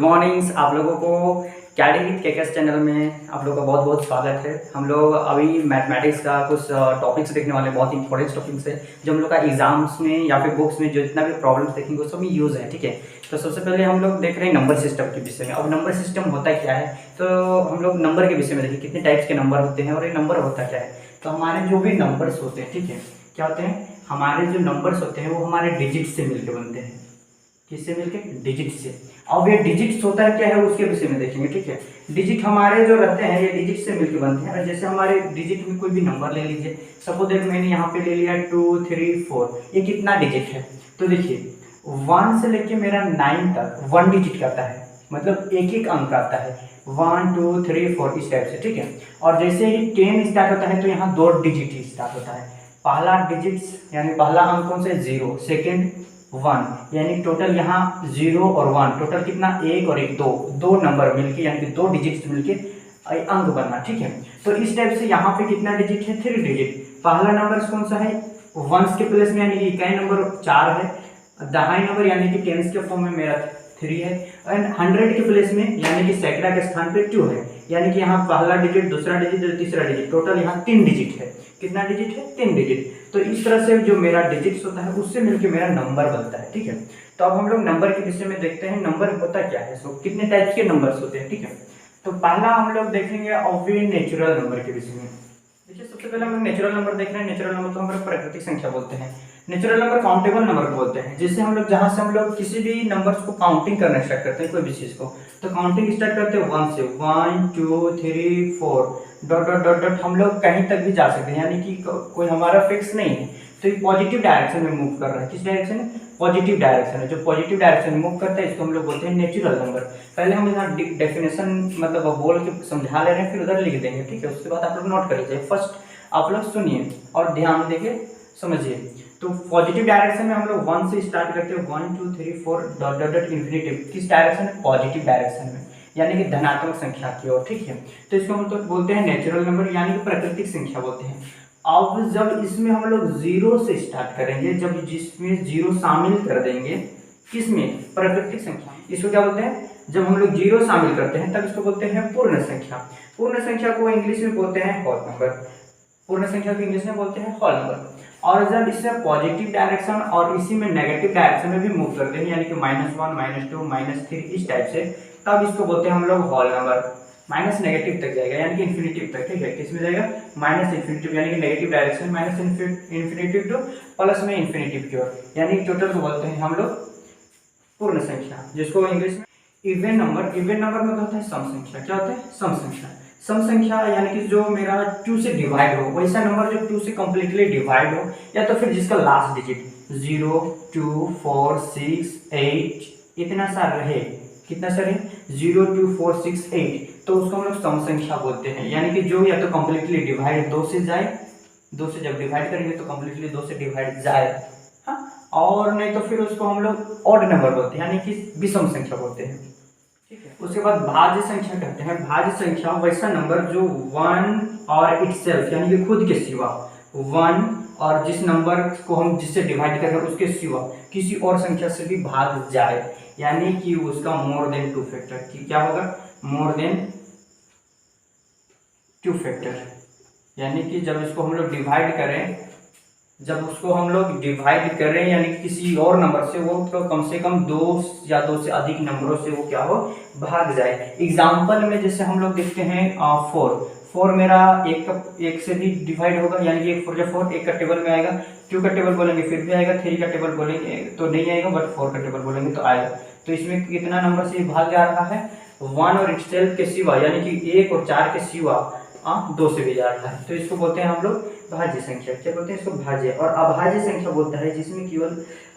Mornings आप लोगों को कैडी विद केकेएस चैनल में आप लोगों का बहुत बहुत स्वागत है। हम लोग अभी मैथमेटिक्स का कुछ टॉपिक्स देखने वाले हैं, बहुत इंपॉर्टेंट टॉपिक्स है जो हम लोग का एग्जाम्स में या फिर बुक्स में जो जितना भी प्रॉब्लम्स देखेंगे वो सब में यूज़ है। ठीक है, तो सबसे पहले हम लोग देख रहे हैं नंबर सिस्टम के विषय में। अब नंबर सिस्टम होता क्या है, तो हम लोग नंबर के विषय में देखें कितने टाइप्स के नंबर होते हैं और ये नंबर होता क्या है। तो हमारे जो भी नंबर्स होते हैं, ठीक है, क्या होते हैं, हमारे जो नंबर्स होते हैं वो हमारे डिजिट से मिलकर बनते हैं। किससे मिलके? डिजिट से। अब ये डिजिट्स होता है क्या है उसके विषय में देखेंगे। ठीक है, डिजिट हमारे जो रहते हैं ये डिजिट से मिलके बनते हैं। और जैसे हमारे डिजिट में कोई भी नंबर ले लीजिए, सपोज दैट मैंने यहाँ पे ले लिया 2 3 4, ये कितना डिजिट है? तो देखिए 1 से लेके मेरा 9 तक 1 डिजिट करता है, मतलब एक एक अंक आता है, 1 2 3 4 इस टाइप से। ठीक है, और जैसे ही 10 स्टार्ट होता है तो यहाँ 2 डिजिट ही स्टार्ट होता है। पहला डिजिट यानी पहला अंक कौन सा? 0, सेकेंड 1, यानी टोटल यहाँ 0 और 1, टोटल कितना? 1 और 1 दो नंबर मिलके यानी कि 2 डिजिट्स मिलके अंक बना। ठीक है, तो इस टाइप से यहाँ पे कितना डिजिट है? 3 डिजिट। पहला नंबर कौन सा है? 1s के प्लेस में यानी कि इकाई नंबर 4 है, दहाई नंबर यानी कि 10s के फॉर्म में मेरा 3 है, एंड 100 के प्लेस में यानी कि सैकड़ा के स्थान पे 2 है, यानी कि यहाँ पहला डिजिट, दूसरा डिजिट और तीसरा डिजिट, टोटल यहाँ 3 डिजिट है। कितना डिजिट है? 3 डिजिट। तो इस तरह से जो मेरा डिजिट्स होता है उससे मिलकर मेरा नंबर बनता है। ठीक है, तो अब हम लोग नंबर के विषय में देखते हैं नंबर होता क्या है, सो कितने टाइप्स के नंबर्स होते हैं। ठीक है, तो पहला हम लोग देखेंगे ऑब्वियस नेचुरल नंबर के विषय में। देखिए सबसे पहले हम लोग नेचुरल नंबर देख रहे हैं। नेचुरल नंबर तो हम लोग प्राकृतिक संख्या बोलते हैं। नेचुरल नंबर काउंटेबल नंबर को बोलते हैं, जिससे हम लोग जहां से हम लोग किसी भी नंबर्स को काउंटिंग करना स्टार्ट करते हैं, कोई भी चीज को, तो काउंटिंग स्टार्ट करते हैं 1 से, 1 2 3 4 डॉट डॉट डॉट डॉट, हम लोग कहीं तक भी जा सकते हैं, यानी कि कोई हमारा फिक्स नहीं है। तो ये पॉजिटिव डायरेक्शन में मूव कर रहा है। किस डायरेक्शन में? पॉजिटिव डायरेक्शन है। जो पॉजिटिव डायरेक्शन में मूव करता है इसको हम लोग बोलते हैं नेचुरल नंबर। पहले हम यहाँ डेफिनेशन मतलब बोल के समझा ले रहे हैं, फिर उधर लिख देंगे। ठीक है, उसके बाद आप लोग नोट कर लीजिए। फर्स्ट आप लोग सुनिए और ध्यान देके समझिए। तो पॉजिटिव डायरेक्शन में हम लोग 1 से स्टार्ट करते हैं, 1 2 3 4 डॉट डॉट डॉट इन्फिनिटिव। किस डायरेक्शन में? पॉजिटिव डायरेक्शन में, यानी कि धनात्मक संख्या की ओर। ठीक है, तो इसको हम तो बोलते हैं नेचुरल नंबर, यानी कि प्राकृतिक संख्या बोलते हैं। अब जब इसमें हम लोग 0 से स्टार्ट करेंगे, जब जिसमें 0 शामिल कर देंगे, किसमें? प्राकृतिक संख्या, इसको क्या बोलते हैं? जब हम लोग 0 शामिल करते हैं तब इसको बोलते हैं पूर्ण संख्या। पूर्ण संख्या को इंग्लिश में बोलते हैं होल नंबर। पूर्ण संख्या को इंग्लिश में बोलते हैं होल नंबर। और जब इससे पॉजिटिव डायरेक्शन और इसी में नेगेटिव डायरेक्शन में भी मूव करते हैं, यानी कि -1 -2 -3 इस टाइप से, तब इसको बोलते हैं हम लोग होल नंबर। माइनस नेगेटिव तक जाएगा यानी कि इन्फिनिटिव तक। ठीक है, किसमें जाएगा? माइनस इन्फिनिटिव, यानी कि negative direction, minus infinitive two plus में इन्फिनिटिव की ओर, यानी टोटल को बोलते हैं हम लोग पूर्ण संख्या, जिसको इंग्लिश में इवन नंबर। इवन नंबर में होता है सम संख्या। क्या होता है? सम संख्या। सम संख्या यानी कि जो मेरा 2 से डिवाइड हो, वैसा नंबर जो 2 से कंप्लीटली डिवाइड हो, या तो फिर जिसका लास्ट डिजिट 0 2 4 6 8 इतना सा रहे। कितना सा रहे? 0 2 4 6 8, तो उसको हम लोग सम संख्या बोलते हैं। यानी कि जो या तो कंप्लीटली डिवाइड 2 से जाए, 2 से जब डिवाइड करेंगे तो कंप्लीटली 2 से डिवाइड जाए, हाँ, और नहीं तो फिर उसको हम लोग ऑड नंबर बोलते हैं, यानी कि विषम संख्या बोलते हैं। ठीक है, उसके बाद भाज्य संख्या कहते हैं। भाज्य संख्या वैसा नंबर जो 1 और इटसेल्फ यानी कि खुद के सिवा, 1 और जिस नंबर को हम जिससे डिवाइड कर रहे हैं उसके सिवा किसी और संख्या से भी भाग जाए, यानी कि उसका मोर देन 2 फैक्टर की क्या होगा? मोर देन 2 फैक्टर, यानी कि जब इसको हम लोग डिवाइड करें, जब उसको हम लोग डिवाइड कर रहे हैं यानी कि किसी और नंबर से, वो तो कम से कम 2 या 2 से अधिक नंबरों से वो क्या हो? भाग जाए। एग्जाम्पल में जैसे हम लोग देखते हैं 4 मेरा एक से भी डिवाइड होगा, यानी कि 1 4 जा 4, 1 का टेबल में आएगा, 2 का टेबल बोलेंगे फिर भी आएगा, 3 का टेबल बोलेंगे तो नहीं आएगा, बट 4 का टेबल बोलेंगे तो आएगा। तो इसमें कितना नंबर से भाग जा रहा है? 1 और इटसेल्फ के सिवा, यानी कि 1 और 4 के सिवा 2 से भी जा रहा है। तो इसको बोलते हैं हम लोग भाज्य संख्या। क्या बोलते हैं इसको? भाज्य। और अभाज्य संख्या बोलता है जिसमें केवल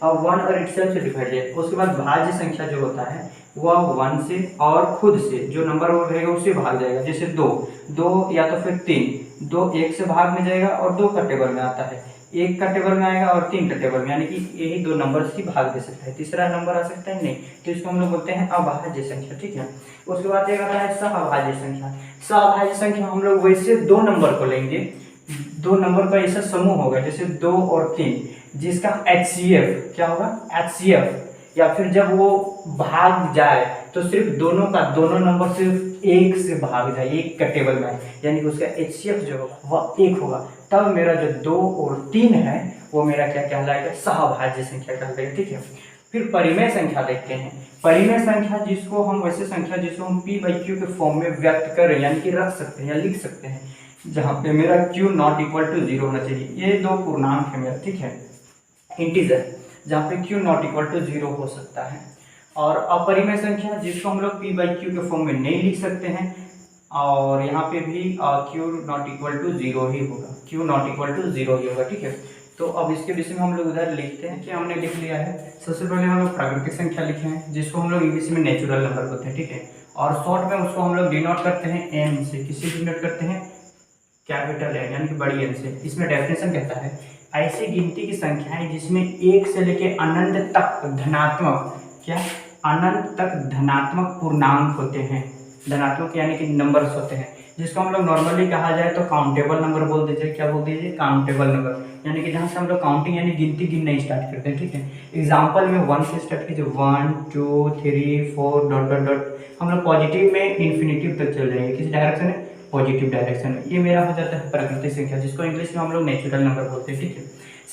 1 और इटसेल्फ से डिवाइड है। उसके बाद भाज्य संख्या जो होता है वह 1 से और खुद से जो नंबर वो रहेगा उससे भाग जाएगा। जैसे 2 या तो फिर 3, 2 1 से भाग में जाएगा और 2 का टेबल में आता है, 1 का टेबल में आएगा और 3 का टेबल में, यानी कि यही 2 नंबर ही भाग दे सकता है, तीसरा नंबर आ सकता है नहीं। तो इसको हम लोग बोलते हैं अभाज्य संख्या। ठीक है, उसके बाद एक आता है सहअभाज्य संख्या। सहअभाज्य संख्या हम लोग वैसे 2 नंबर को लेंगे, 2 नंबर का ऐसा समूह होगा जैसे 2 और 3, जिसका HCF क्या होगा? HCF या फिर जब वो भाग जाए तो सिर्फ दोनों नंबर सिर्फ एक से भाग जाए, एक का टेबल में, यानी कि उसका HCF जो होगा वह 1 होगा, तब मेरा जो 2 और 3 है वो मेरा क्या कहलाएगा, सहभाज्य संख्या कहलाएगा। ठीक है, फिर परिमेय संख्या देखते हैं। परिमेय संख्या जिसको हम वैसे संख्या जिसको हम P/Q के फॉर्म में व्यक्त करें यानी कि रख सकते हैं या लिख सकते हैं, जहाँ पे मेरा Q नॉट इक्वल टू 0 होना चाहिए। ये दो पूर्णांक है मेरा, ठीक है, इंटीजर, जहाँ पे Q नॉट इक्वल टू 0 हो सकता है। और अपरिमेय संख्या जिसको हम लोग P/Q के फॉर्म में नहीं लिख सकते हैं, और यहाँ पे भी Q नॉट इक्वल टू 0 ही होगा, Q नॉट इक्वल टू 0 ही होगा। ठीक है, तो अब इसके विषय में हम लोग उधर लिखते हैं कि हमने लिख लिया है। सबसे पहले हम लोग प्राकृतिक संख्या लिखे हैं जिसको हम लोग इंग्लिश में नेचुरल नंबर बोलते हैं। ठीक है, और शॉर्ट में उसको हम लोग डिनोट करते हैं M से, किसी डिनोट करते हैं कैपिटल N यानी कि बड़ी N से। इसमें डेफिनेशन कहता है ऐसी गिनती की संख्याएं जिसमें 1 से लेके अनंत तक धनात्मक, क्या अनंत तक धनात्मक पूर्णांक होते हैं, धनात्मक यानी कि नंबर्स होते हैं, जिसको हम लोग नॉर्मली कहा जाए तो काउंटेबल नंबर बोल दीजिए। क्या बोल दीजिए, काउंटेबल नंबर, यानी कि जहाँ से हम लोग काउंटिंग यानी गिनती गिनना स्टार्ट करते हैं। ठीक है, एग्जांपल में 1 से स्टार्ट कीजिए, 1 2 3 4 डॉट डॉट डॉट, हम लोग पॉजिटिव में इन्फिनिटिव तक चल जाएंगे। किस डायरेक्शन में, पॉजिटिव डायरेक्शन में। ये मेरा हो जाता है प्राकृतिक संख्या जिसको इंग्लिश में हम लोग नेचुरल नंबर बोलते हैं। ठीक है,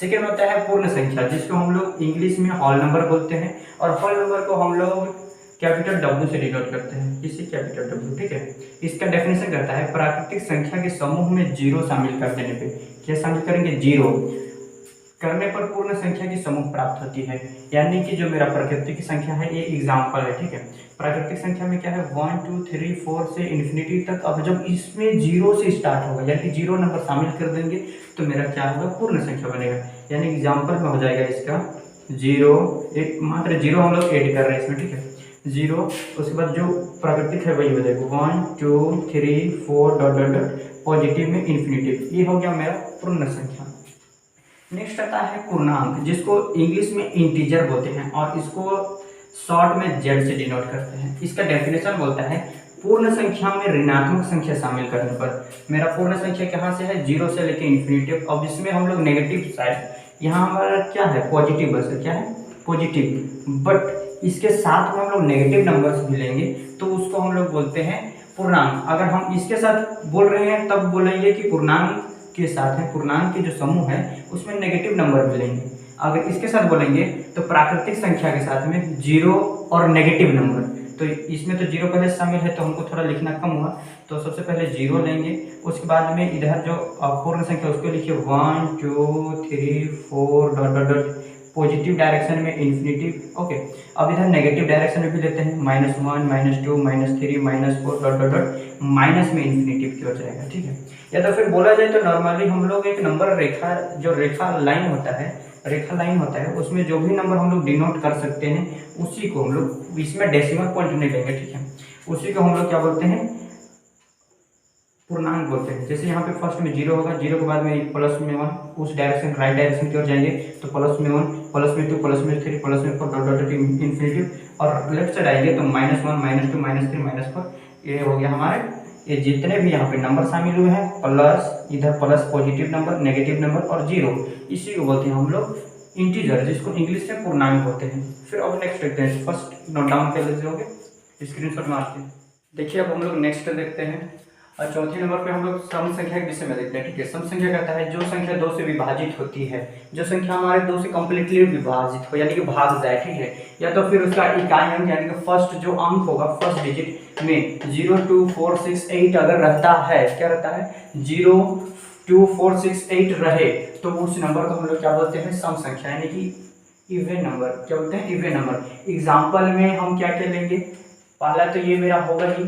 सेकेंड होता है पूर्ण संख्या जिसको हम लोग इंग्लिश में होल नंबर बोलते हैं, और होल नंबर को हम लोग कैपिटल W से डिनोट करते हैं, इसी कैपिटल W। ठीक है, इसका डेफिनेशन करता है प्राकृतिक संख्या के समूह में 0 शामिल कर देने पे, क्या शामिल करेंगे, 0 करने पर पूर्ण संख्या की समूह प्राप्त होती है। यानी कि जो मेरा प्राकृतिक संख्या है ये एग्जाम्पल है। ठीक है, प्राकृतिक संख्या में क्या है, 1 2 3 4 से इन्फिनिटी तक। अब जब इसमें 0 से स्टार्ट होगा यानी कि 0 नंबर शामिल कर देंगे तो मेरा क्या होगा, पूर्ण संख्या बनेगा। यानी एग्जाम्पल में हो जाएगा इसका 0, एक मात्र 0 हम लोग ऐड कर रहे हैं इसमें। ठीक है, 0, उसके बाद जो प्राकृतिक है वही हो जाएगा 1 2 3 4 डॉट डॉट डॉट, पॉजिटिव में इन्फिनिटिव। ये हो गया मेरा पूर्ण संख्या। नेक्स्ट आता है पूर्णांक जिसको इंग्लिश में इंटीजर बोलते हैं, और इसको शॉर्ट में Z से डिनोट करते हैं। इसका डेफिनेशन बोलता है पूर्ण संख्या में ऋणात्मक संख्या शामिल करने पर, मेरा पूर्ण संख्या कहाँ से है, 0 से लेकर इन्फिनिटिव। अब इसमें हम लोग नेगेटिव साइड, यहाँ हमारा क्या है, पॉजिटिव बस, क्या है, पॉजिटिव, बट इसके साथ में हम लोग नेगेटिव नंबर्स भी लेंगे तो उसको हम लोग बोलते हैं पूर्णांक। अगर हम इसके साथ बोल रहे हैं तब बोलेंगे कि पूर्णांक के साथ है, पूर्णांक के जो समूह है उसमें नेगेटिव नंबर भी लेंगे। अगर इसके साथ बोलेंगे तो प्राकृतिक संख्या के साथ में 0 और नेगेटिव नंबर, तो इसमें तो 0 पहले शामिल है तो हमको थोड़ा लिखना कम हुआ, तो सबसे पहले 0 लेंगे, उसके बाद में इधर जो पूर्ण संख्या उसको लिखिए 1 2 3 4 dot dot dot, positive direction में इन्फिनिटिव। ओके, अब इधर नेगेटिव डायरेक्शन में भी लेते हैं, -1 -2 -3 -4 डॉट डॉट डॉट, माइनस में इन्फिनिटिव की हो जाएगा। ठीक है, या तो फिर बोला जाए तो नॉर्मली हम लोग एक नंबर रेखा, जो रेखा लाइन होता है, रेखा लाइन होता है उसमें जो भी नंबर हम लोग डिनोट कर सकते हैं उसी को हम लोग, इसमें डेसिमल पॉइंट नहीं लेंगे। ठीक है, उसी को हम लोग क्या बोलते हैं, पूर्णांक बोलते हैं। जैसे यहाँ पे फर्स्ट में 0 होगा, 0 के बाद में प्लस में 1, उस डायरेक्शन राइट डायरेक्शन की ओर जाएंगे तो प्लस में 1 प्लस में 2 प्लस में 3 प्लस में 4 डॉट डॉट इन्फिनिटिव, और लेफ्ट साइड आएंगे तो -1 -2 -3 -4। ये हो गया हमारे, ये जितने भी यहाँ पे नंबर शामिल हुए हैं, प्लस इधर plus positive number, negative number और 0, इसी को बोलते हैं हम लोग इंटीजर, जिसको इंग्लिश में पूर्णांक बोलते हैं। फिर अब नेक्स्ट देखते हैं, फर्स्ट नोट डाउन कर लेते होंगे, स्क्रीनशॉट मारते हैं। देखिए अब हम लोग नेक्स्ट देखते हैं, और चौथे नंबर पे हम लोग सम संख्या के विषय में देखते हैं। ठीक है, सम संख्या कहता है जो संख्या 2 से विभाजित होती है, जो संख्या हमारे 2 से कम्प्लीटली विभाजित हो यानी कि भाग जाए। ठीक है, या तो फिर उसका इकाई अंक यानी कि फर्स्ट जो अंक होगा, फर्स्ट डिजिट में 0 2 4 6 8 अगर रहता है, क्या रहता है, 0 2 4 6 8 रहे तो उस नंबर को हम लोग क्या बोलते हैं, सम संख्या यानी कि इवन नंबर। क्या बोलते हैं, इवन नंबर। एग्जाम्पल में हम क्या क्या लेंगे, पहला तो ये मेरा होगा ही,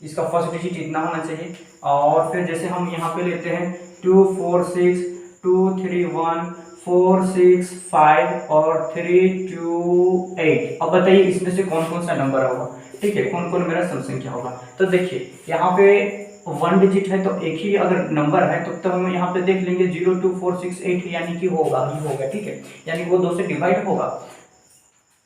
इसका फर्स्ट डिजिट इतना होना चाहिए, और फिर जैसे हम यहाँ पे लेते हैं 2 4 6 2 3 1 4 6 5 और 3 2 8। अब बताइए इसमें से कौन कौन सा नंबर होगा। ठीक है, कौन कौन मेरा सम संख्या होगा। तो देखिए यहाँ पे 1 डिजिट है तो एक ही अगर नंबर है तो हम यहाँ पे देख लेंगे 0 2 4 6 8 यानी कि होगा ही होगा। ठीक है, यानी वो 2 से डिवाइड होगा।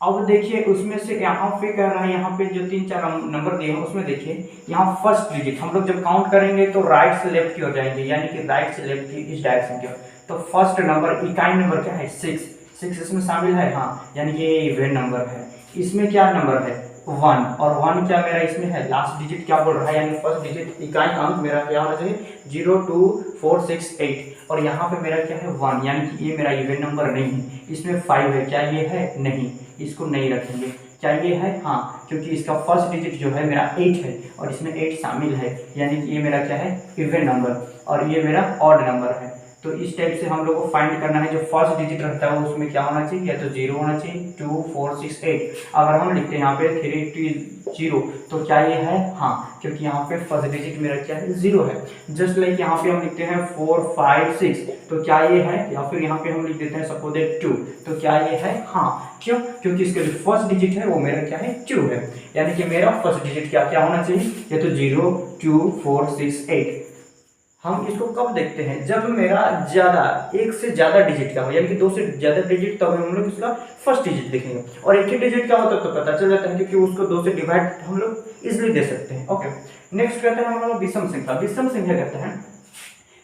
अब देखिए उसमें से यहाँ पे कह रहा है, यहाँ पे जो 3-4 नंबर दिए हैं उसमें देखिए यहाँ फर्स्ट डिजिट हम लोग जब काउंट करेंगे तो राइट से लेफ्ट की ओर जाएंगे, यानी कि राइट से लेफ्ट की इस डायरेक्शन की ओर। तो फर्स्ट नंबर, इकाई नंबर क्या है, 6। 6 इसमें शामिल है, हाँ, यानी कि ये इवन नंबर है। इसमें क्या नंबर है 1, और 1 क्या मेरा इसमें है, लास्ट डिजिट क्या बोल रहा है, यानी फर्स्ट डिजिट इकाई अंक मेरा क्या होना चाहिए 0, 2, 4, 6, 8, और यहाँ पे मेरा क्या है 1, यानी कि ये मेरा इवन नंबर नहीं है। इसमें 5 है, क्या ये है, नहीं, इसको नहीं रखेंगे। क्या ये है, हाँ, क्योंकि इसका फर्स्ट डिजिट जो है मेरा 8 है और इसमें 8 शामिल है, यानी कि ये मेरा क्या है इवन नंबर और ये मेरा ऑड नंबर है। तो इस टाइप से हम लोग को फाइंड करना है, जो फर्स्ट डिजिट रहता है उसमें क्या होना चाहिए, या तो 0 होना चाहिए, 2, 4, 6, 8। अगर हम लिखते हैं यहाँ पे 3, 2, 0, तो क्या ये है, हाँ, क्योंकि यहाँ पे फर्स्ट डिजिट मेरा क्या है 0 है। जस्ट लाइक यहाँ पे हम लिखते हैं 4, 5, 6, तो क्या ये है, या फिर यहाँ पे हम लिख देते हैं सपोज 2, तो क्या ये है, हाँ, क्यों, क्योंकि इसका जो फर्स्ट डिजिट है वो मेरा क्या है 2 है, यानी कि मेरा फर्स्ट डिजिट क्या क्या होना चाहिए, या तो 0, 2, 4, 6, 8। हम इसको कब देखते हैं, जब मेरा ज्यादा, एक से ज्यादा डिजिट का हो, यानी कि 2 से ज्यादा डिजिट, तब हम लोग इसका फर्स्ट डिजिट देखेंगे। और एक ही डिजिट का होता है तो पता चल जाता है, क्योंकि उसको 2 से डिवाइड हम लोग इजिली दे सकते हैं। ओके, नेक्स्ट कहते हैं हम लोग विषम संख्या। विषम संख्या कहते हैं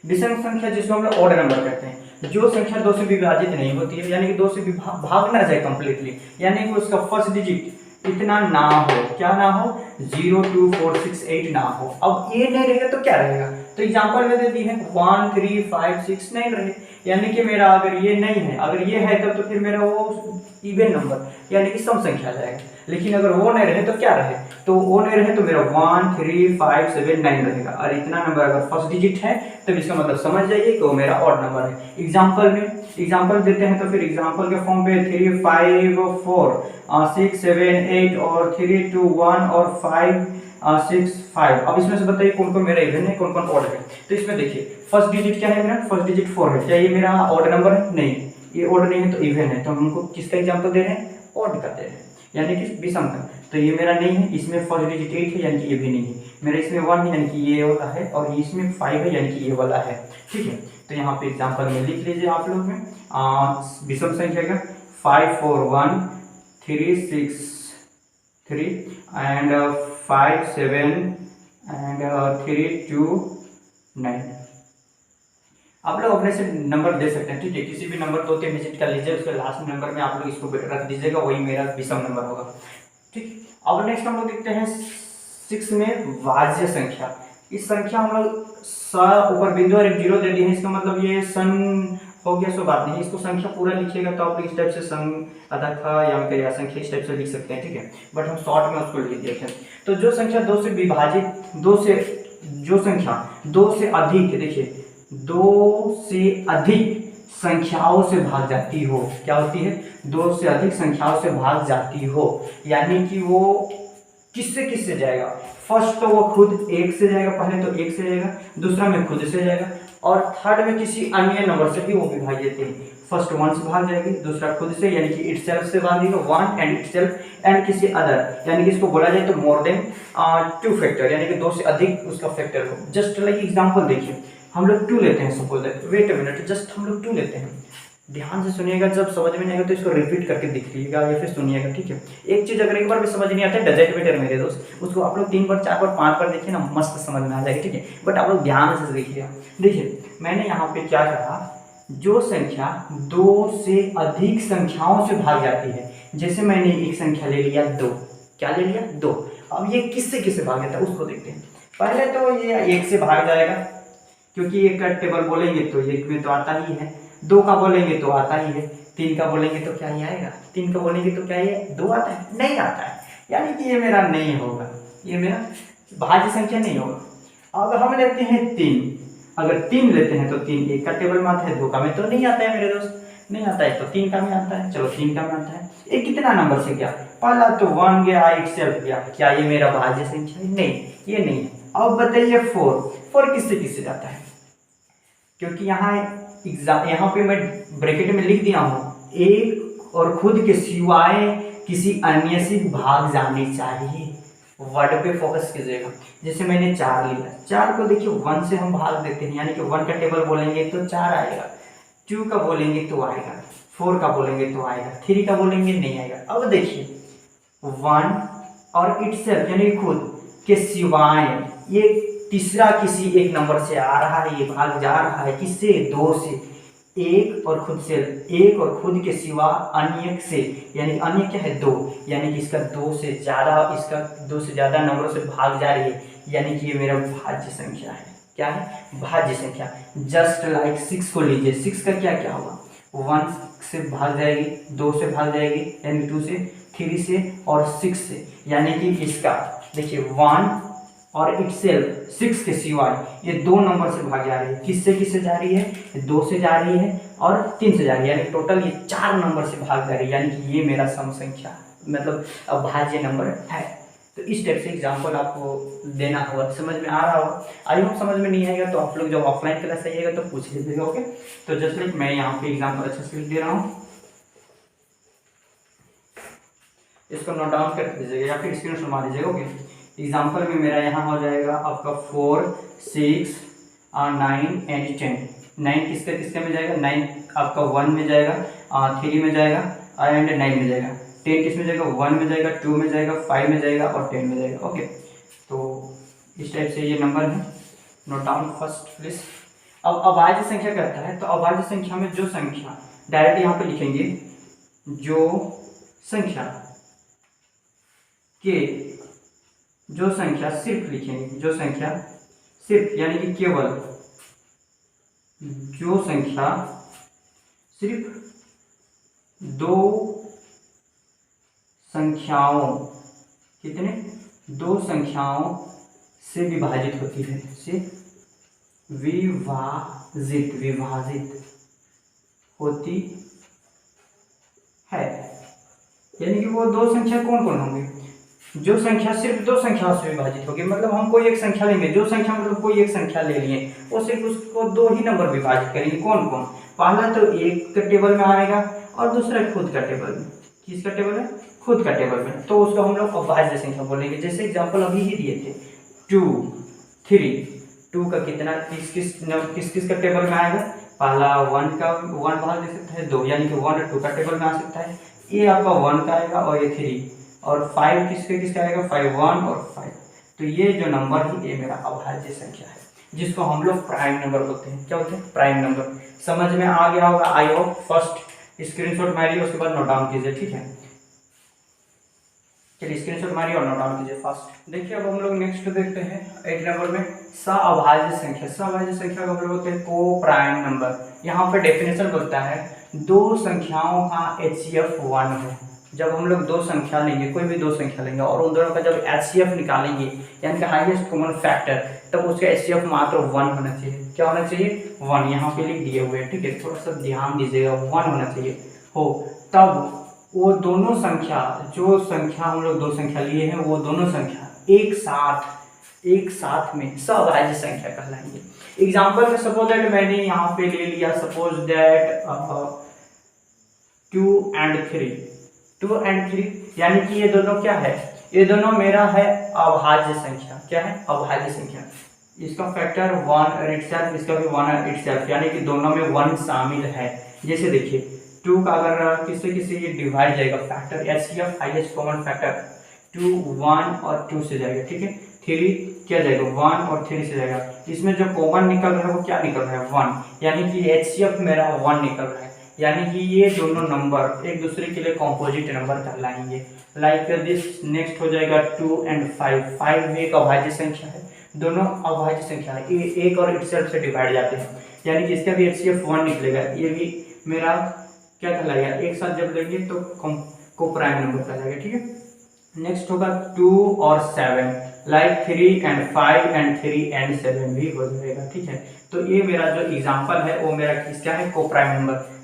विषम संख्या, जिसको हम लोग ऑड नंबर कहते हैं, जो संख्या 2 से विभाजित नहीं होती है, यानी कि 2 से भाग ना जाए कंप्लीटली, यानी कि उसका फर्स्ट डिजिट इतना ना हो, क्या ना हो, 0, 2, 4, 6, 8 ना हो। अब ये नहीं रहेगा तो क्या रहेगा, तो एग्जांपल में दे दी है 1, 3, 5, 6 9 रहे, यानी कि मेरा अगर ये नहीं है, अगर ये है तब तो फिर मेरा वो इवन नंबर यानी कि सम संख्या जाएगा। लेकिन अगर वो नहीं रहे तो क्या रहे, तो वो नहीं रहे तो मेरा 1, 3, 5, 7, 9 रहेगा। और इतना नंबर अगर फर्स्ट डिजिट है तब इसका मतलब समझ जाइए कि वो मेरा ऑड नंबर है। एग्जाम्पल देते हैं तो फिर एग्जाम्पल के फॉर्म पे 3, 5, 4, 6, 7, 8 और 3, 2, 1 और 5, 6, 5। अब इसमें से बताइए कौन कौन मेरा इवन है, कौन कौन ऑड है। तो इसमें देखिए फर्स्ट डिजिट क्या है मेरा, फर्स्ट डिजिट 4 है, क्या ये मेरा ऑड नंबर है, नहीं, ये ऑड नहीं है तो इवन है। तो हम हमको किसका एग्जाम्पल दे रहे हैं, ऑड का दे रहे हैं, यानी कि विषम का। तो ये मेरा नहीं है, इसमें फर्स्ट डिजिट 8 है, यानी कि ये भी नहीं है मेरा, इसमें 1 है यानी कि ये वाला है, और इसमें 5 है यानी कि ये वाला है। ठीक है, तो यहाँ पे एग्जाम्पल में लिख लीजिए आप लोग में विषम संख्या का 5, 4, 1, 3, 6, 3 एंड 5, 7 एंड 3, 2, 9। आप लोग अपने से नंबर दे सकते हैं, ठीक है, किसी भी नंबर 2 3 डिजिट का लीजिए, उसके लास्ट नंबर में आप लोग इसको रख दीजिएगा, वही मेरा विषम नंबर होगा। ठीक, अब नेक्स्ट हम लोग देखते हैं 6 में वाज्य संख्या। इस संख्या हम लोग ऊपर बिंदु और एक 0 दे दिए हैं, इसका मतलब ये सन हो गया, सो बात नहीं, इसको संख्या पूरा लिखिएगा तो आप लोग इस टाइप से सन अदक या संख्या इस टाइप से लिख सकते हैं। ठीक है, बट हम शॉर्ट में उसको लिख देते हैं। तो जो संख्या 2 से विभाजित, जो संख्या 2 से अधिक, देखिए 2 से अधिक संख्याओं से भाग जाती हो, क्या होती है, 2 से अधिक संख्याओं से भाग जाती हो, यानी कि वो किससे जाएगा, फर्स्ट तो वो खुद 1 से जाएगा, पहले तो 1 से जाएगा, दूसरा में खुद से जाएगा, और थर्ड में किसी अन्य नंबर से भी वो विभाजित है। फर्स्ट 1 से भाग जाएगी, दूसरा खुद से यानी कि इटसेल्फ से भागेगा, 1 एंड इटसेल्फ एंड किसी अदर, यानी कि इसको बोला जाए तो मोर देन 2 फैक्टर, यानी कि 2 से अधिक उसका फैक्टर हो। जस्ट लाइक एग्जांपल देखिए, हम लोग 2 लेते हैं, suppose wait a minute, just हम लोग 2 लेते हैं, ध्यान से सुनिएगा, जब समझ में नहीं आएगा तो इसको रिपीट करके दिखिएगा या फिर सुनिएगा। ठीक है, एक चीज अगर एक बार भी समझ नहीं आता है, डजेंट मैटर मेरे दोस्त, उसको आप लोग 3 बार 4 बार 5 बार देखिए ना, मस्त समझ में आ जाएगा। ठीक है, बट आप लोग ध्यान से देखिएगा। देखिए मैंने यहाँ पे क्या कहा, जो संख्या 2 से अधिक संख्याओं से भाग जाती है, जैसे मैंने एक संख्या ले लिया 2, क्या ले लिया 2, अब ये किससे भाग जाता है उसको देखते हैं। पहले तो ये 1 से भाग जाएगा, क्योंकि 1 का टेबल बोलेंगे तो 1 में तो आता ही है, 2 का बोलेंगे तो आता ही है, 3 का बोलेंगे तो क्या ही आएगा, 3 का बोलेंगे तो क्या ये 2 आता है, नहीं आता है, यानी कि ये मेरा नहीं होगा, ये मेरा भाज्य संख्या नहीं होगा। अब हम लेते हैं 3, अगर 3 लेते हैं तो 3 1 का टेबल में आता है, 2 का में तो नहीं आता है मेरे दोस्त, नहीं आता है, तो 3 का में आता है, चलो 3 का में आता है। ये कितना नंबर से गया, पहला तो 1 गया, इटसेल्फ गया, क्या ये मेरा भाज्य संख्या है, नहीं, ये नहीं है। अब बताइए 4 किससे जाता है, क्योंकि यहाँ पे मैं ब्रैकेट में लिख दिया हूँ, एक और खुद के सिवाय किसी अन्य से भाग जाने चाहिए, वर्ड पे फोकस कीजिएगा। जैसे मैंने 4 लिया, 4 को देखिए 1 से हम भाग देते हैं, यानी कि 1 का टेबल बोलेंगे तो 4 आएगा, 2 का बोलेंगे तो आएगा, 4 का बोलेंगे तो आएगा, 3 का बोलेंगे नहीं आएगा। अब देखिए 1 और इटसेल्फ यानी खुद के सिवाय ये तीसरा किसी एक नंबर से आ रहा है, ये भाग जा रहा है, किससे 2 से, एक और खुद से, एक और खुद के सिवा अन्य से, यानी अन्य क्या है, दो, यानी कि इसका दो से ज़्यादा नंबरों से भाग जा रही है, यानी कि ये मेरा भाज्य संख्या है। क्या है, भाज्य संख्या। जस्ट लाइक 6 को लीजिए, 6 का क्या क्या होगा, 1 से भाग जाएगी, 2 से भाग जाएगी, यानी 2 से, 3 से और 6 से, यानी कि इसका देखिए 1 और इटसेल्फ 6 के सिवाय ये 2 नंबर से भाग जा रही है। किससे किससे जा रही है, 2 से जा रही है और 3 से जा रही है, यानी टोटल ये 4 नंबर से भाग जा रही है, यानी कि ये मेरा सम संख्या मतलब भाज्य नंबर है। तो इस टाइप से एग्जाम्पल आपको देना होगा, समझ में आ रहा होगा। आई होप समझ में नहीं आएगा तो आप लोग जब ऑफलाइन क्लास आइएगा तो पूछ लीजिएगा। ओके, तो जस्ट लाइक मैं यहाँ पे एग्जाम्पल अच्छे से लिख दे रहा हूँ, इसको नोट डाउन कर दीजिएगा या फिर स्क्रीनशॉट मार दीजिएगा। ओके, एग्जाम्पल में मेरा यहाँ हो जाएगा आपका 4, 6 और 9 एंड 10। 9 किसके किसके में जाएगा, 9 आपका 1 में जाएगा, 3 में जाएगा एंड 9 में जाएगा। 10 किस में जाएगा, 1 में जाएगा, 2 में जाएगा, 5 में जाएगा और 10 में जाएगा। ओके, तो इस टाइप से ये नंबर है, नोट डाउन फर्स्ट प्लीज। अब अभाज्य संख्या करता है, तो अभाज्य संख्या में जो संख्या डायरेक्ट यहाँ पे लिखेंगे, जो संख्या सिर्फ लिखेंगे, जो संख्या सिर्फ यानी कि केवल, जो संख्या सिर्फ 2 संख्याओं, कितने, 2 संख्याओं से विभाजित होती है, से विभाजित होती है, यानी कि वो 2 संख्या कौन कौन होंगे, जो संख्या सिर्फ 2 संख्याओं से विभाजित होगी। मतलब हम कोई एक संख्या लेंगे, जो संख्या मतलब कोई एक संख्या ले लिए, वो सिर्फ उसको 2 ही नंबर विभाजित करेंगे। कौन कौन, पहला तो एक का टेबल में आएगा और दूसरा खुद का टेबल में। किसका टेबल है, खुद का टेबल में, तो उसको हम लोग अभाज्य संख्या बोलेंगे। जैसे एग्जाम्पल अभी ही दिए थे 2, 3, 2 का कितना, किस किस का टेबल में आएगा, पहला 1 भाग दे सकता है 2, यानी कि 1 और 2 का टेबल में आ सकता है। ये आपका 1 का आएगा और ये 3 और 5 किसका आएगा, 5, 1 और 5। तो ये जो नंबर है ये मेरा अभाज्य संख्या है, जिसको हम लोग प्राइम नंबर बोलते हैं। क्या बोलते हैं, प्राइम नंबर। समझ में आ गया होगा आई होप। फर्स्ट स्क्रीनशॉट मारिए, उसके बाद नोट डाउन कीजिए, ठीक है। चलिए स्क्रीनशॉट मारिए और नोट डाउन कीजिए फास्ट। देखिए अब हम लोग नेक्स्ट देखते हैं 8 नंबर में सअभाज्य संख्या। सअभाज्य संख्या को हम लोग बोलते हैं को प्राइम नंबर। यहाँ पर डेफिनेशन बोलता है 2 संख्याओं का HCF 1 है। जब हम लोग 2 संख्या लेंगे, कोई भी 2 संख्या लेंगे और उन दोनों का जब HCF निकालेंगे, यानी कि हाईएस्ट कॉमन फैक्टर, तब उसका HCF मात्र 1 होना चाहिए। क्या होना चाहिए, 1। यहाँ पे लिख दिए हुए हैं, ठीक है, थोड़ा सा ध्यान दीजिएगा, 1 होना चाहिए हो, तब वो दोनों संख्या, जो संख्या हम लोग 2 संख्या लिए हैं, वो दोनों संख्या एक साथ में सअभाज्य संख्या कहलाएंगे। एग्जाम्पल में सपोज दैट मैंने यहाँ पे ले लिया, सपोज दैट 2 and 3, यानी कि ये दोनों क्या है, ये दोनों मेरा है अभाज्य संख्या। क्या है, अभाज्य संख्या। इसका फैक्टर 1 और इटसेल्फ, इसका भी 1 और इटसेल्फ, यानी कि दोनों में 1 शामिल है। जैसे देखिए 2 का अगर किससे ये डिवाइड जाएगा, factor HCF highest common factor 2, 1 और 2 से जाएगा, ठीक है। 3 क्या जाएगा, 1 और 3 से जाएगा। इसमें जो कॉमन निकल रहा है वो क्या निकल रहा है, 1, यानी कि HCF मेरा 1 निकल रहा है, यानी कि ये दोनों नंबर एक दूसरे के लिए कॉम्पोजिट नंबर कहलाएंगे। लाइक दिस नेक्स्ट हो जाएगा 2 and 5। 5 भी एक अभाज्य संख्या है, दोनों अभाज्य संख्या है, ये एक और इटसेल्फ से डिवाइड जाते हैं, यानी कि इसका भी HCF 1 निकलेगा। ये भी मेरा क्या कहलाएगा, एक साथ जब लेंगे तो को प्राइम नंबर कहलाएगा, ठीक है। नेक्स्ट होगा 2 और 7, लाइक 3 and 5 and 3 and 7 भी हो जाएगा, ठीक है। तो ये मेरा जो एग्जाम्पल है वो मेरा किसका है, को प्राइम नंबर।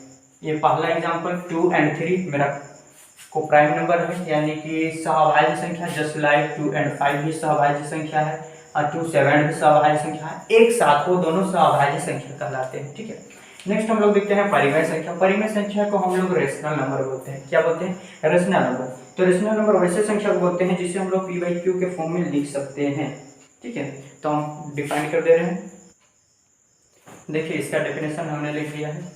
ये पहला एग्जाम्पल 2 and 3 मेरा को प्राइम नंबर है, यानी कि सहभाज्य संख्या। जस्ट लाइक 2 and 5 भी सहभाज्य संख्या है और 2, 7 भी सहभाज्य संख्या है, एक साथ वो दोनों सहभाज्य संख्या कहलाते हैं, ठीक है। नेक्स्ट हम लोग देखते हैं परिमेय संख्या। परिमेय संख्या को हम लोग रेशनल नंबर बोलते हैं। क्या बोलते हैं, रेशनल नंबर। तो रेशनल नंबर वैसे संख्या को बोलते हैं जिसे हम लोग P/Q के फॉर्म में लिख सकते हैं, ठीक है। तो हम डिफाइन कर दे रहे हैं, देखिए इसका डेफिनेशन हमने लिख लिया है।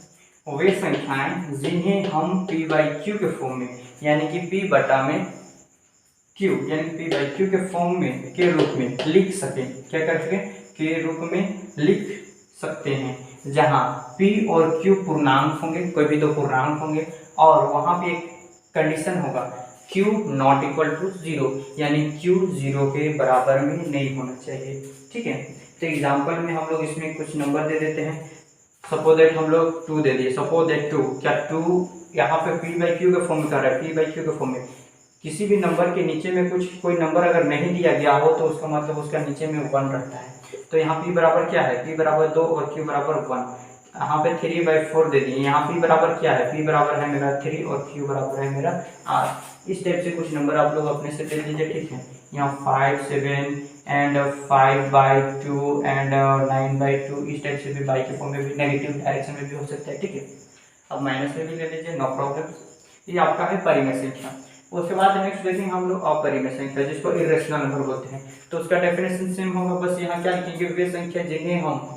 वे संख्याएं जिन्हें हम P/Q के फॉर्म में, यानी कि P बटा में Q, यानी P/Q के फॉर्म में के रूप में लिख सकें। क्या कर सकें, के रूप में लिख सकते हैं, जहाँ P और Q पूर्णांक होंगे, कोई भी दो पूर्णांक होंगे, और वहाँ पे एक कंडीशन होगा Q नॉट इक्वल टू 0, यानी Q 0 के बराबर में नहीं होना चाहिए। ठीक है, तो एग्जाम्पल में हम लोग इसमें कुछ नंबर दे देते हैं। सपोज दैट हम लोग 2 दे दिए, सपोज दैट 2, क्या 2 यहाँ पे P/Q के फॉर्म में कर रहा है, P/Q के फॉर्म में। किसी भी नंबर के नीचे में कोई नंबर अगर नहीं दिया गया हो तो उसका मतलब उसका नीचे में 1 रहता है। तो यहाँ P बराबर क्या है, P बराबर 2 और Q बराबर 1। यहाँ पे 3/4 दे दिए, यहाँ P बराबर क्या है, P बराबर है मेरा 3 और Q बराबर है मेरा 8। इस टाइप से कुछ नंबर आप लोग अपने से दे दीजिए। ठीक है, यहाँ 5, 7 एंड 5/2 एंड 9/2, इस टाइप से भी बाई के फॉर्म में भी, नेगेटिव डायरेक्शन में भी हो सकता है। ठीक है, अब माइनस में भी ले लीजिए, नो प्रॉब्लम। ये आपका है परिमेय संख्या। उसके बाद नेक्स्ट देखेंगे हम लोग अपरिमेय संख्या, जिसको इरेशनल नंबर बोलते हैं। तो उसका डेफिनेशन सेम होगा, बस यहाँ क्या लिखेंगे, वे संख्या जिन्हें हम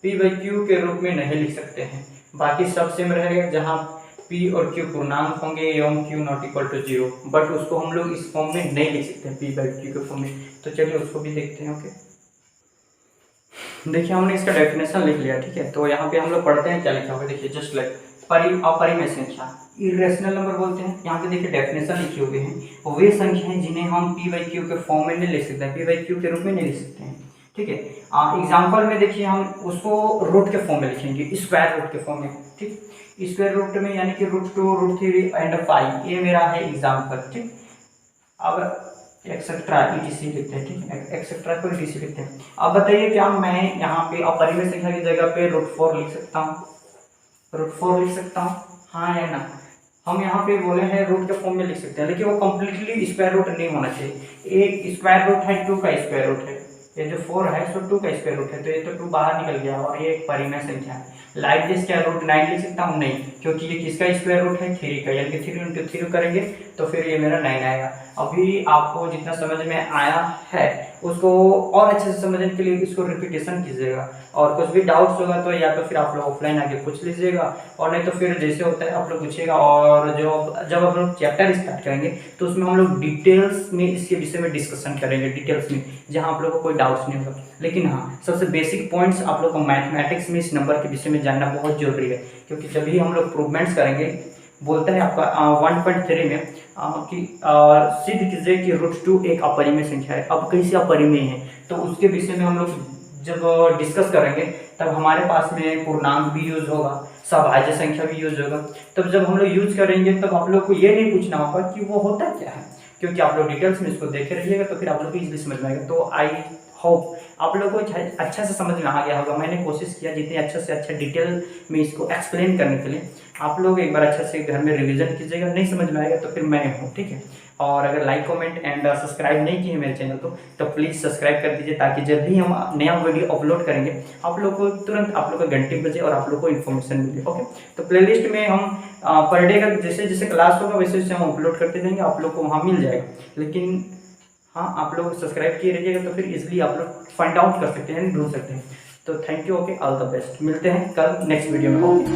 P/Q के रूप में नहीं लिख सकते हैं। बाकी सब सेम रहेगा, जहाँ P और Q पूर्णांक होंगे एवं Q not equal to 0, but उसको हम लोग इस फॉर्म में नहीं लिख सकते P/Q के फॉर्म में। तो चलिए उसको भी देखते हैं। ओके, देखिए हमने इसका डेफिनेशन लिख लिया। ठीक है, तो यहाँ पे हम लोग पढ़ते हैं क्या लिखा हुआ है। देखिए जस्ट लाइक अपरिमेय संख्या, इरेशनल नंबर बोलते हैं। यहाँ पे देखिए डेफिनेशन लिखे हुए हैं, वे संख्या हैं जिन्हें हम P/Q के फॉर्म में नहीं लिख सकते हैं, P/Q के रूप में नहीं लिख सकते हैं। ठीक है, एग्जाम्पल में देखिए हम उसको रूट के फॉर्म में लिखेंगे, स्क्वायर रूट के फॉर्म में। ठीक, स्क्वायर रूट में यानी कि √2, √3 एंड 5, ये मेरा है एग्जाम्पल। ठीक, अब एक्सेट्रा ETC लिखते हैं। ठीक है, एक्सेट्रा को ETC लिखते हैं। अब बताइए क्या मैं यहाँ पे अपरिमेय संख्या की जगह पे √4 लिख सकता हूँ, √4 लिख सकता हूँ, हाँ या ना। हम यहाँ पे बोले हैं रूट के फॉर्म में लिख सकते हैं, लेकिन वो कंप्लीटली स्क्वायर रूट नहीं होना चाहिए। एक स्क्वायर रूट है 2 का स्क्वायर रूट है, ये जो 4 है सो 2 का स्क्वायर रूट है, तो ये तो 2 बाहर निकल गया और ये एक परिमेय संख्या है। लाइक दिस क्या √9 लिख सकता हूँ, नहीं, क्योंकि ये किसका स्क्वायर रूट है, 3 का, यानी कि 3 × 3 करेंगे तो फिर ये मेरा 9 आएगा। अभी आपको जितना समझ में आया है उसको और अच्छे से समझने के लिए इसको रिपीटेशन कीजिएगा, और कुछ भी डाउट्स होगा तो या तो फिर आप लोग ऑफलाइन आके पूछ लीजिएगा, और नहीं तो फिर जैसे होता है आप लोग पूछिएगा। और जब आप लोग चैप्टर स्टार्ट करेंगे तो उसमें हम लोग डिटेल्स में इसके विषय में डिस्कशन करेंगे, डिटेल्स में, जहाँ आप लोगों को कोई डाउट्स नहीं होगा। लेकिन हाँ, सबसे बेसिक पॉइंट्स आप लोग को मैथमेटिक्स में इस नंबर के विषय में जानना बहुत जरूरी है, क्योंकि जब भी हम लोग प्रूवमेंट्स करेंगे, बोलता है आपका 1.3 में कि सिद्ध कीजिए कि √2 एक अपरिमेय संख्या है। अब कैसे अपरिमेय है, तो उसके विषय में हम लोग जब डिस्कस करेंगे तब हमारे पास में पूर्णांक भी यूज होगा, सभाज्य संख्या भी यूज होगा। तब जब हम लोग यूज करेंगे तब आप लोग को ये नहीं पूछना होगा कि वो होता क्या है, क्योंकि आप लोग डिटेल्स में इसको देखे रहिएगा तो फिर आप लोग को इजीली समझ में आएगा। तो आई होप आप लोगों को अच्छा से समझ में आ गया होगा। मैंने कोशिश किया जितने अच्छे से अच्छा डिटेल में इसको एक्सप्लेन करने के लिए। आप लोग एक बार अच्छा से घर में रिवीजन कीजिएगा, नहीं समझ में आएगा तो फिर मैं हूँ। ठीक है, और अगर लाइक कमेंट एंड सब्सक्राइब नहीं किए मेरे चैनल को तो प्लीज़ सब्सक्राइब कर दीजिए, ताकि जब भी हम नया वीडियो अपलोड करेंगे आप लोग को तुरंत आप लोग को घंटे बजे और आप लोग को इन्फॉर्मेशन मिले। ओके, तो प्लेलिस्ट में हम पर डे का जैसे जैसे क्लास होगा वैसे वैसे हम अपलोड करते जाएंगे, आप लोग को वहाँ मिल जाएगा। लेकिन हाँ, आप लोग सब्सक्राइब किए रहिएगा तो फिर इसलिए आप लोग फाइंड आउट कर सकते हैं, ढूंढ सकते हैं। तो thank you. Okay, all the best. मिलते हैं कल नेक्स्ट वीडियो में। ओके।